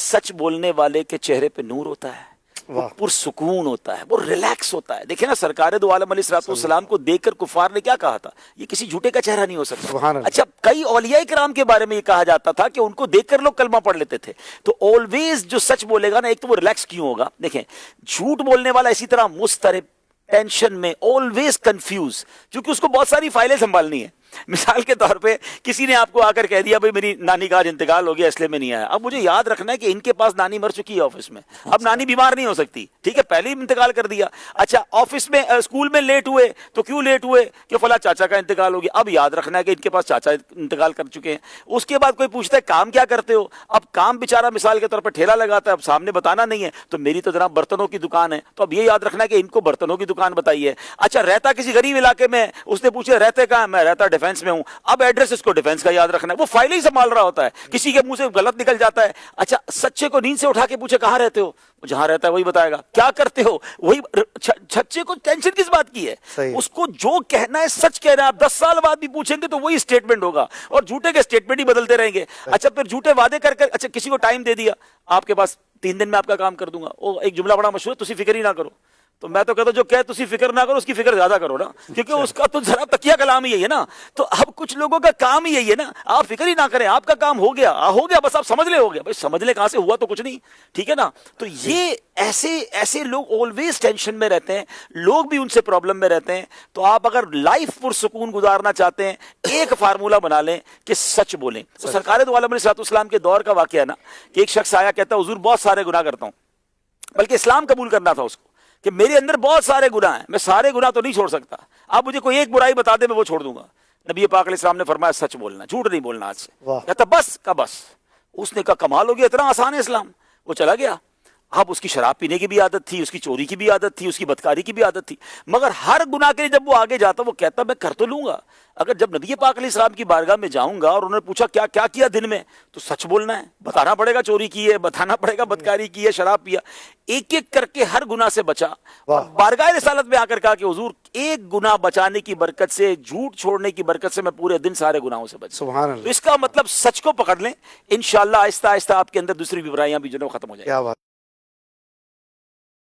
سچ بولنے والے کے چہرے پہ نور ہوتا ہے، وہ پرسکون ہوتا ہے، وہ ریلیکس ہوتا ہے. دیکھیں نا سرکار دو عالم علیہ السلام کو دیکھ کر کفار نے کیا کہا تھا، یہ کسی جھوٹے کا چہرہ نہیں ہو سکتا. اچھا کئی اولیاء کرام کے بارے میں یہ کہا جاتا تھا کہ ان کو دیکھ کر لوگ کلمہ پڑھ لیتے تھے. تو آلویز جو سچ بولے گا نا، ایک تو وہ ریلیکس کیوں ہوگا. دیکھیں جھوٹ بولنے والا اسی طرح مضطرب، ٹینشن میں، آلویز کنفیوز، کیونکہ اس کو بہت ساری فائلیں سنبھالنی ہے. مثال کے طور پہ کسی نے آپ کو آ کر کہہ دیا بھائی میری نانی کا آج انتقال ہو گیا اس لیے میں نہیں آیا. اب مجھے یاد رکھنا ہے کہ ان کے پاس نانی مر چکی ہے آفس میں، اب نانی بیمار نہیں ہو سکتی، ٹھیک ہے، پہلے ہی انتقال کر دیا. اچھا آفس میں اسکول میں لیٹ ہوئے تو کیوں لیٹ ہوئے کہ فلاں چاچا کا انتقال ہو گیا. اب یاد رکھنا ہے کہ ان کے پاس چاچا انتقال کر چکے ہیں. اس کے بعد کوئی پوچھتا ہے کام کیا کرتے ہو، اب کام بیچارہ مثال کے طور پر ٹھیلا لگاتا ہے، اب سامنے بتانا نہیں ہے تو میری تو جناب برتنوں کی دکان ہے، تو اب یہ یاد رکھنا ہے کہ ان کو برتنوں کی دکان بتائیے. اچھا رہتا کسی غریب علاقے میں، اس نے پوچھا رہتے کہاں، میں رہتا ڈیفینس میں ہوں. اب ایڈریس اس کو ڈیفینس کا یاد رکھنا ہے، وہ فائل ہی سنبھال رہا ہوتا ہے، کسی کے منہ سے غلط نکل جاتا ہے. اچھا سچے کو نیند سے اٹھا کے پوچھے کہاں رہتے ہو، جہاں رہتا ہے وہی بتائے گا. کیا کرتے ہو وہی. سچے کو ٹینشن کس بات کی ہے، اس کو جو کہنا ہے سچ کہنا ہے. آپ 10 سال بعد بھی پوچھیں گے تو وہی اسٹیٹمنٹ ہوگا، اور جھوٹے کے اسٹیٹمنٹ ہی بدلتے رہیں گے. اچھا پھر جھوٹے وعدے کر کر، اچھا کسی کو ٹائم دے دیا آپ کے پاس 3 دن میں آپ کا کام کر دوں گا، وہ ایک جملہ بڑا مشہور ہے، تسی فکر ہی نہ کرو. تو میں تو کہتا ہوں جو کہ تسی فکر نہ کرو اس کی فکر زیادہ کرو نا، کیونکہ اس کا تو ذرا تکیہ کلام ہی یہی ہے نا. تو اب کچھ لوگوں کا کام ہی یہی ہے نا، آپ فکر ہی نہ کریں، آپ کا کام ہو گیا ہو گیا، بس آپ سمجھ لے ہو گیا. بھائی سمجھ لے کہاں سے، ہوا تو کچھ نہیں، ٹھیک ہے نا. تو یہ ایسے لوگ آلویز ٹینشن میں رہتے ہیں، لوگ بھی ان سے پرابلم میں رہتے ہیں. تو آپ اگر لائف پرسکون گزارنا چاہتے ہیں ایک فارمولہ بنا لیں کہ سچ بولیں. تو سرکار دو عالم علیہ السلام کے دور کا واقعہ ہے نا کہ ایک شخص آیا کہتا حضور بہت سارے گناہ کرتا ہوں، بلکہ اسلام قبول کرنا تھا اس کو کہ میرے اندر بہت سارے گناہ ہیں، میں سارے گناہ تو نہیں چھوڑ سکتا، آپ مجھے کوئی ایک برائی بتا دے میں وہ چھوڑ دوں گا. نبی پاک علیہ السلام نے فرمایا سچ بولنا، جھوٹ نہیں بولنا آج سے. کہتا بس کا بس. اس نے کہا کمال ہو گیا، اتنا آسان ہے اسلام. وہ چلا گیا. اب اس کی شراب پینے کی بھی عادت تھی، اس کی چوری کی بھی عادت تھی، اس کی بدکاری کی بھی عادت تھی، مگر ہر گناہ کے لیے جب وہ آگے جاتا وہ کہتا میں کر تو لوں گا. اگر جب نبی پاک علیہ السلام کی بارگاہ میں جاؤں گا اور انہوں نے پوچھا کیا کیا کیا دن میں، تو سچ بولنا ہے، بتانا پڑے گا چوری کی ہے، بتانا پڑے گا بدکاری کی ہے، شراب پیا. ایک ایک کر کے ہر گناہ سے بچا، اور بارگاہ رسالت میں آ کر کہا کہ حضور ایک گناہ بچانے کی برکت سے، جھوٹ چھوڑنے کی برکت سے میں پورے دن سارے گناہوں سے بچا. سبحان اللہ. تو اس کا مطلب سچ کو پکڑ لیں، انشاءاللہ آہستہ آہستہ آپ کے اندر دوسری برائیاں بھی جو ہے ختم ہو جائیں.